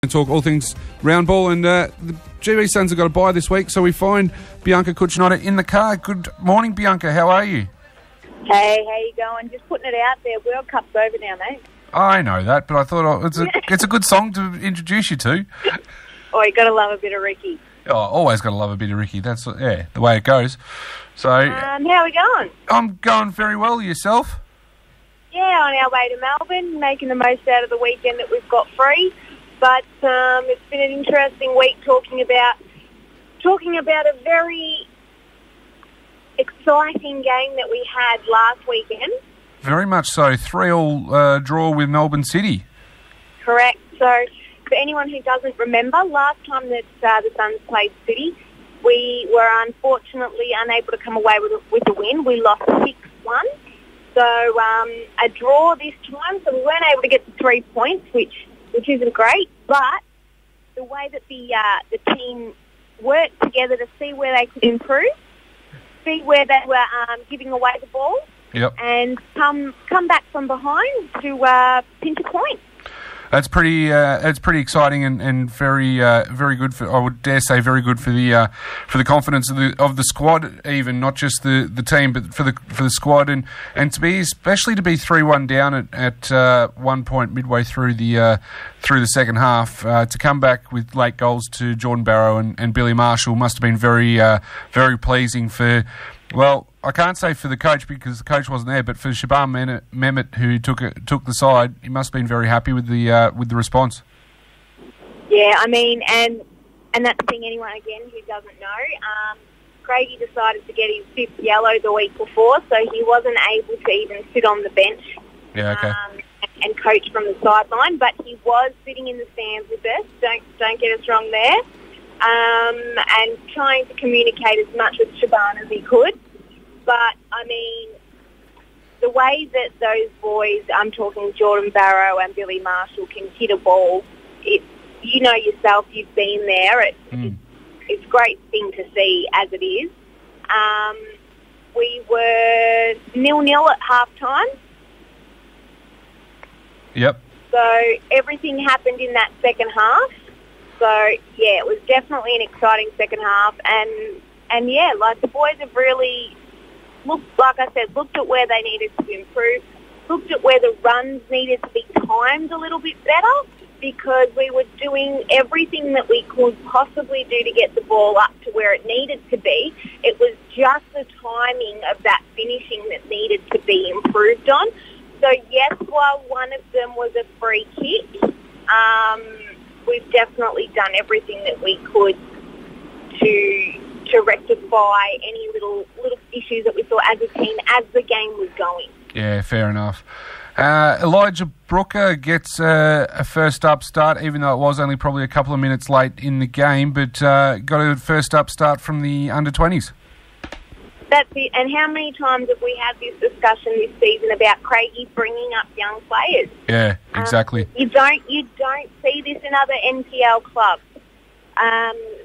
And talk all things round ball, and the GV Suns have got a bye this week, so we find Biancia Kuchnota in the car. Good morning, Bianca. How are you? Hey, how you going? Just putting it out there. World Cup's over now, mate. I know that, but I thought it's a good song to introduce you to. Oh, you got to love a bit of Ricky. Oh, always got to love a bit of Ricky. That's the way it goes. So, how are we going? I'm going very well. Yourself? Yeah, on our way to Melbourne, making the most out of the weekend that we've got free. But it's been an interesting week talking about a very exciting game that we had last weekend. Very much so. 3-3 draw with Melbourne City. Correct. So for anyone who doesn't remember, last time that the Suns played City, we were unfortunately unable to come away with a win. We lost 6-1. So a draw this time, so we weren't able to get the 3 points, which isn't great, but the way that the team worked together to see where they could improve, see where they were giving away the ball, and come back from behind to pinch a point. That's pretty exciting and very good for, I would dare say, very good for the confidence of the squad, even not just the team, but for the squad, and to be 3-1 down at 1 point midway through the second half, to come back with late goals to Jordan Barrow and Billy Marshall must have been very pleasing for. Well, I can't say for the coach because the coach wasn't there, but for Shepparton Mehmet, who took the side, he must have been very happy with the response. Yeah, I mean, and that's the thing. Anyone again who doesn't know, Craigie decided to get his 5th yellow the week before, so he wasn't able to even sit on the bench. Yeah, okay. And coach from the sideline, but he was sitting in the stands with us. Don't get us wrong there. And trying to communicate as much with Shepparton as he could. But, I mean, the way that those boys, I'm talking Jordan Barrow and Billy Marshall, can hit a ball, you know yourself, you've been there. It's a great thing to see as it is. We were 0-0 at half-time. Yep. So everything happened in that second half. So, yeah, it was definitely an exciting second half. And yeah, like the boys have really looked at where they needed to improve, looked at where the runs needed to be timed a little bit better, because we were doing everything that we could possibly do to get the ball up to where it needed to be. It was just the timing of that finishing that needed to be improved on. So, yes, while one of them was a free kick, we've definitely done everything that we could to rectify any little issues that we saw as a team as the game was going. Yeah, fair enough. Elijah Brooker gets a first up start, even though it was only probably a couple of minutes late in the game, but got a first up start from the under-20s. That's it. And how many times have we had this discussion this season about Craigie bringing up young players? Yeah, exactly. You don't see this in other NPL clubs.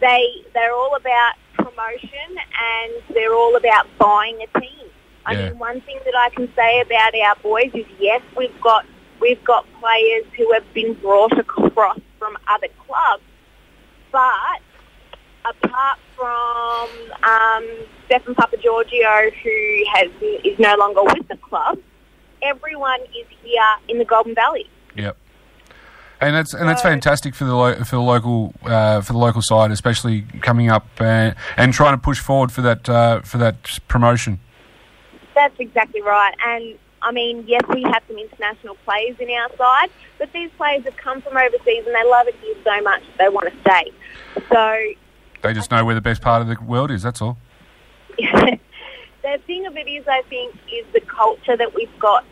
They're all about promotion and they're all about buying a team. I mean, one thing that I can say about our boys is, yes, we've got players who have been brought across from other clubs, but apart from Stefan Papagiorgio, who is no longer with the club, everyone is here in the Golden Valley. Yep. And that's fantastic for the local side, especially coming up and trying to push forward for that promotion. That's exactly right. And I mean, yes, we have some international players in our side, but these players have come from overseas and they love it here so much that they want to stay. So they just know where the best part of the world is. That's all. The thing of it is, I think, is the culture that we've got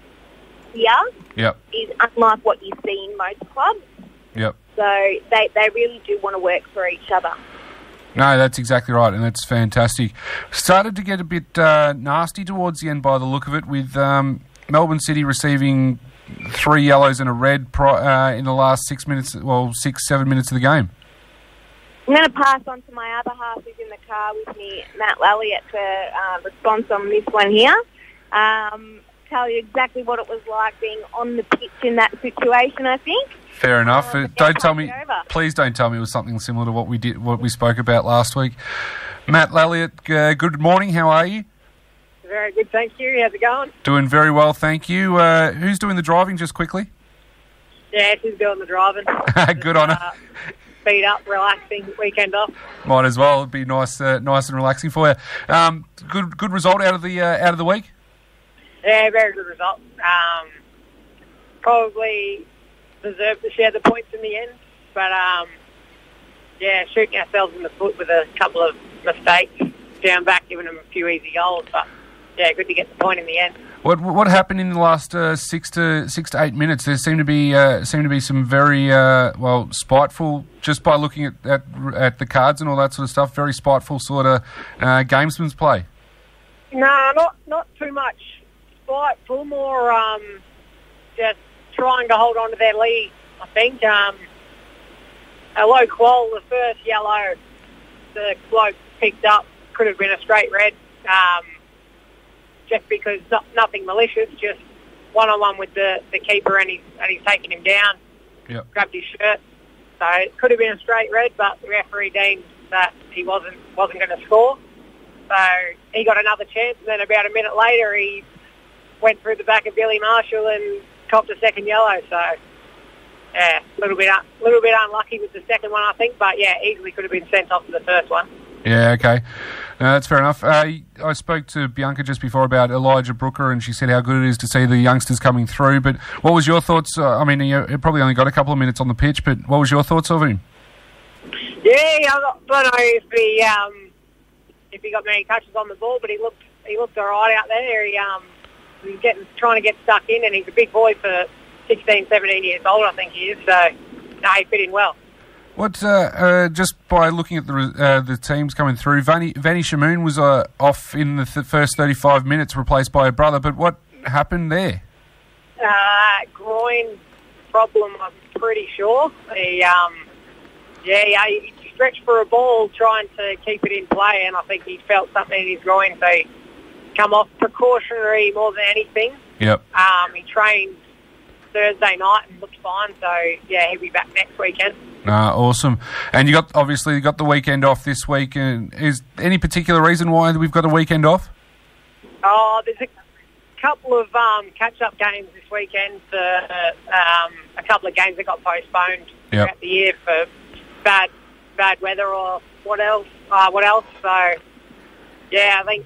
here is unlike what you see in most clubs. Yep. So they really do want to work for each other. No, that's exactly right, and that's fantastic. Started to get a bit nasty towards the end by the look of it, with Melbourne City receiving 3 yellows and a red in the last 7 minutes of the game. I'm going to pass on to my other half who's in the car with me, Matt Elliot, for response on this one here. Tell you exactly what it was like being on the pitch in that situation, I think. Fair enough. Don't tell me. Over. Please don't tell me it was something similar to what we spoke about last week. Matt, Elliot, good morning. How are you? Very good, thank you. How's it going? Doing very well, thank you. Who's doing the driving, just quickly? Yeah, she's doing the driving. Good on her. Speed up, relaxing, weekend off. Might as well. It'd be nice and relaxing for you. Good result out of the week. Yeah, very good result. Probably deserved to share the points in the end, but yeah, shooting ourselves in the foot with a couple of mistakes down back, giving them a few easy goals. But yeah, good to get the point in the end. What happened in the last 6 to 8 minutes? There seemed to be some very spiteful, just by looking at the cards and all that sort of stuff. Very spiteful sort of gamesman's play. No, not too much spiteful. More just trying to hold on to their lead. I think a low qual, the first yellow, the bloke picked up could have been a straight red. Just because nothing malicious, just one-on-one with the keeper, and he's taking him down. Yep. Grabbed his shirt, so it could have been a straight red, but the referee deemed that he wasn't going to score. So he got another chance, and then about a minute later, he went through the back of Billy Marshall and copped a second yellow. So yeah, a little bit unlucky with the second one, I think, but yeah, easily could have been sent off to the first one. Yeah, okay. That's fair enough. I spoke to Bianca just before about Elijah Brooker, and she said how good it is to see the youngsters coming through. But what was your thoughts? I mean, you probably only got a couple of minutes on the pitch, but what was your thoughts of him? Yeah, I don't know if he got many touches on the ball, but he looked all right out there. He was trying to get stuck in, and he's a big boy for 16, 17 years old, I think he is. So no, he fit in well. What just by looking at the teams coming through, Vanny Shamoon was off in the first 35 minutes, replaced by a brother. But what happened there? Groin problem, I'm pretty sure. He stretched for a ball trying to keep it in play, and I think he felt something in his groin, so he come off precautionary more than anything. Yep. He trained Thursday night and looked fine, so yeah, he'll be back next weekend. Awesome. And you got the weekend off this week. And is any particular reason why we've got a weekend off? Oh, there's a couple of catch-up games this weekend for a couple of games that got postponed throughout the year for bad weather or what else. So yeah, I think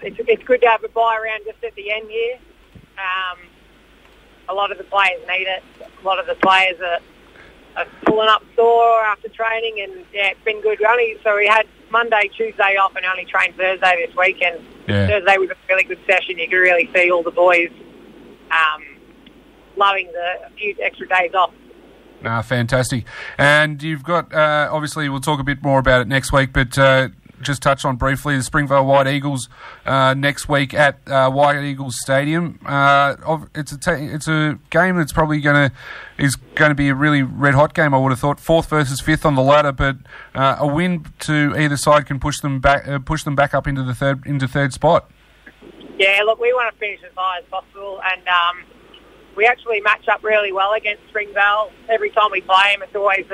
it's good to have a bye around just at the end here. A lot of the players need it. A lot of the players are pulling up sore after training, and yeah, it's been good. We had Monday, Tuesday off, and only trained Thursday this week. And Thursday was a really good session. You could really see all the boys loving a few extra days off. Fantastic. And you've got obviously we'll talk a bit more about it next week, but just touch on briefly the Springvale White Eagles next week at White Eagles Stadium. It's a game that's probably going to be a really red hot game. I would have thought 4th versus 5th on the ladder, but a win to either side can push them back up into third spot. Yeah, look, we want to finish as high as possible, and we actually match up really well against Springvale. Every time we play them, it's always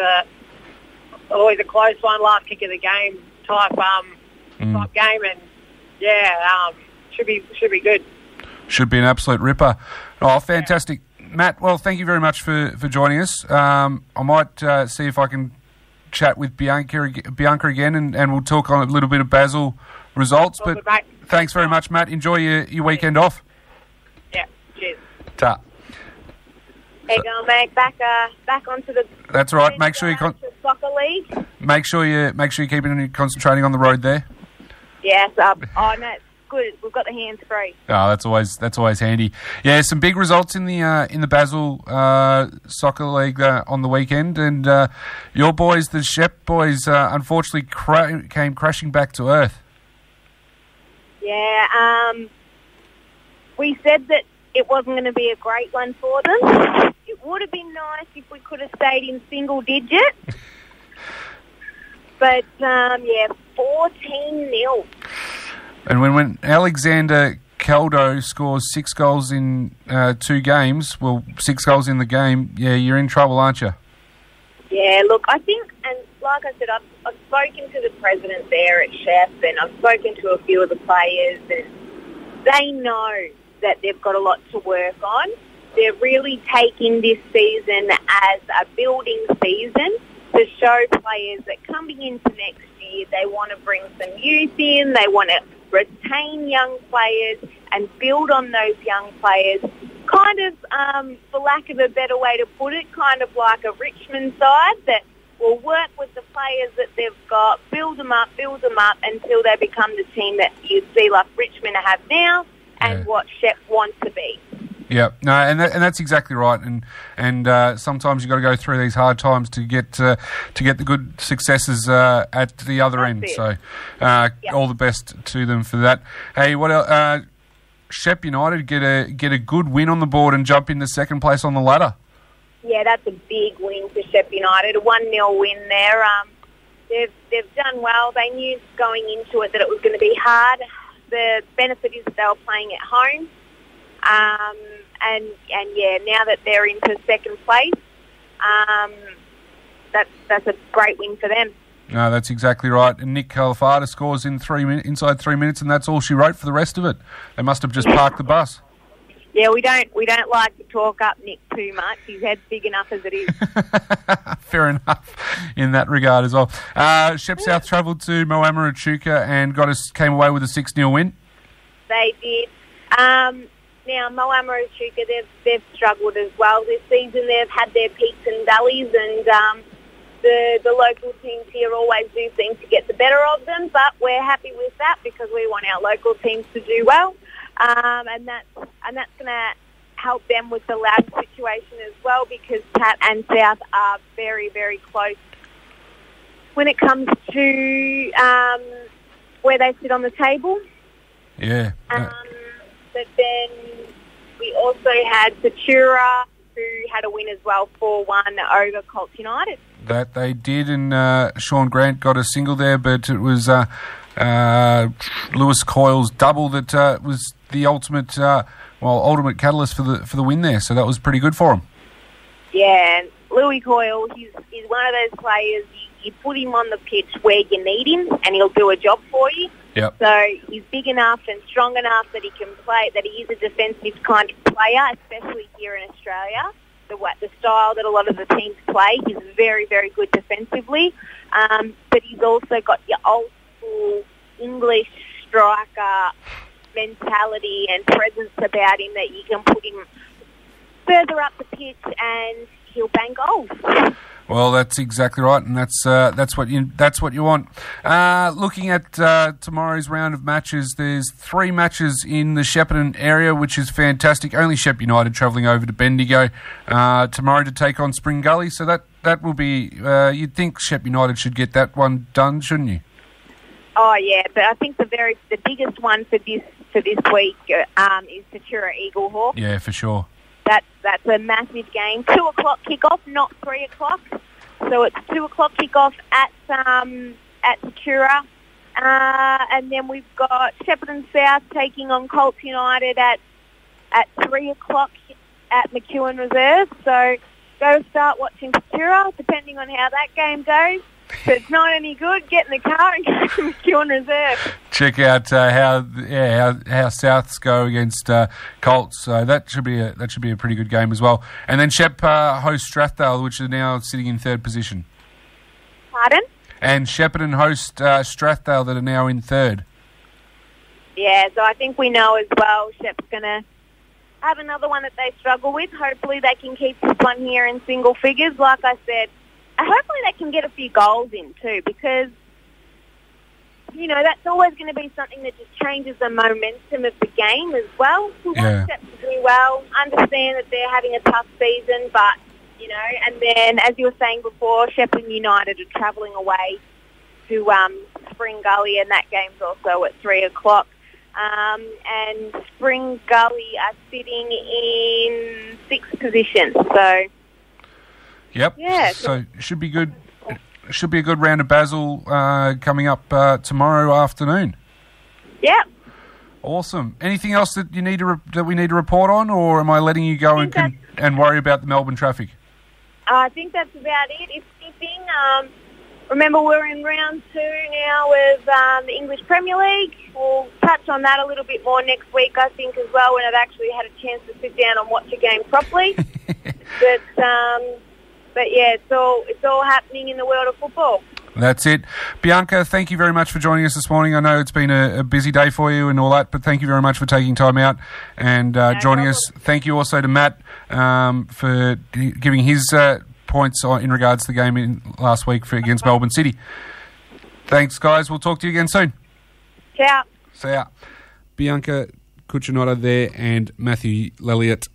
a close one, last kick of the game type game, and should be good. Should be an absolute ripper. Oh, fantastic, Matt. Well, thank you very much for joining us. I might see if I can chat with Bianca again, and we'll talk on a little bit of BASL results. But thanks very much, Matt. Enjoy your weekend off. Yeah, cheers. Ta. They're going back onto the. That's right. Make sure you soccer league. Make sure you're keeping concentrating on the road there. Yes. No, it's good. We've got the hands free. Oh, that's always handy. Yeah, some big results in the BASL soccer league on the weekend, and your boys, the Shep boys, unfortunately came crashing back to earth. Yeah. We said that it wasn't going to be a great one for them. It would have been nice if we could have stayed in single digits. But, 14-0. And when Alexander Caldo scores 6 goals in 2 games, well, 6 goals in the game, yeah, you're in trouble, aren't you? Yeah, look, I think, and like I said, I've spoken to the president there at Shep, and I've spoken to a few of the players, and they know that they've got a lot to work on. They're really taking this season as a building season to show players that coming into next year, they want to bring some youth in, they want to retain young players and build on those young players. Kind of, for lack of a better way to put it, kind of like a Richmond side that will work with the players that they've got, build them up until they become the team that you see like Richmond have now and what Shep wants to be. Yeah, no, and that's exactly right. And sometimes you've got to go through these hard times to get the good successes at the other end. So, all the best to them for that. Hey, what else? Shep United get a good win on the board and jump into second place on the ladder. Yeah, that's a big win for Shep United. A 1-0 win there. They've done well. They knew going into it that it was going to be hard. The benefit is that they were playing at home. And yeah, now that they're into second place, that's a great win for them. No, that's exactly right. And Nick Califata scores in inside 3 minutes, and that's all she wrote for the rest of it. They must have just parked the bus. Yeah, we don't like to talk up Nick too much. His head's big enough as it is. Fair enough in that regard as well. Shep South travelled to Moama Echuca and came away with a 6-0 win. They did. Now, Moama Echuca, they've struggled as well this season. They've had their peaks and valleys, and the local teams here always do seem to get the better of them, but we're happy with that because we want our local teams to do well, and that's going to help them with the lab situation as well because Pat and South are very, very close when it comes to where they sit on the table. Yeah. But then we also had Satura, who had a win as well, 4-1 over Colts United. That they did, and Sean Grant got a single there, but it was Lewis Coyle's double that was the ultimate catalyst for the win there. So that was pretty good for him. Yeah, and Louis Coyle, he's one of those players. You put him on the pitch where you need him, and he'll do a job for you. Yep. So he's big enough and strong enough that he can play, that he is a defensive kind of player, especially here in Australia. The style that a lot of the teams play, he's very, very good defensively. But he's also got your old school English striker mentality and presence about him that you can put him further up the pitch and he'll bang goals. Well, that's exactly right, and that's what you want. Looking at tomorrow's round of matches, there's 3 matches in the Shepparton area, which is fantastic. Only Shep United travelling over to Bendigo tomorrow to take on Spring Gully, so that will be. You'd think Shep United should get that one done, shouldn't you? Oh yeah, but I think the biggest one for this week is Satura Eaglehawk. Yeah, for sure. That's a massive game. 2 o'clock kickoff, not 3 o'clock. So it's 2 o'clock kickoff at Satura. And then we've got Shepparton South taking on Colts United at 3 o'clock at McEwen Reserve. So go start watching Satura, depending on how that game goes. If it's not any good, get in the car and go to McEwen Reserve. Check out how Souths go against Colts. So that should be a pretty good game as well. And then Shep host Strathdale, which are now sitting in 3rd position. Pardon? And Shepparton host Strathdale, that are now in 3rd. Yeah, so I think we know as well Shep's going to have another one that they struggle with. Hopefully they can keep this one here in single figures. Like I said, hopefully they can get a few goals in too, because, you know, that's always going to be something that just changes the momentum of the game as well. We want Shep to do well, understand that they're having a tough season, but, you know, and then, as you were saying before, Shepparton United are travelling away to Spring Gully, and that game's also at 3 o'clock. And Spring Gully are sitting in 6th position, so... Yep. Yeah. So it should be good. It should be a good round of BASL coming up tomorrow afternoon. Yep. Awesome. Anything else that you need to that we need to report on, or am I letting you go and worry about the Melbourne traffic? I think that's about it. If anything, remember we're in round 2 now with the English Premier League. We'll touch on that a little bit more next week, I think, as well, when I've actually had a chance to sit down and watch a game properly. But yeah, it's all happening in the world of football. That's it. Bianca, thank you very much for joining us this morning. I know it's been a busy day for you and all that, but thank you very much for taking time out and joining us. Thank you also to Matt for giving his points in regards to the game last week against Melbourne City. Thanks, guys. We'll talk to you again soon. Ciao. See ya. Bianca Cucinotta there and Matthew Elliot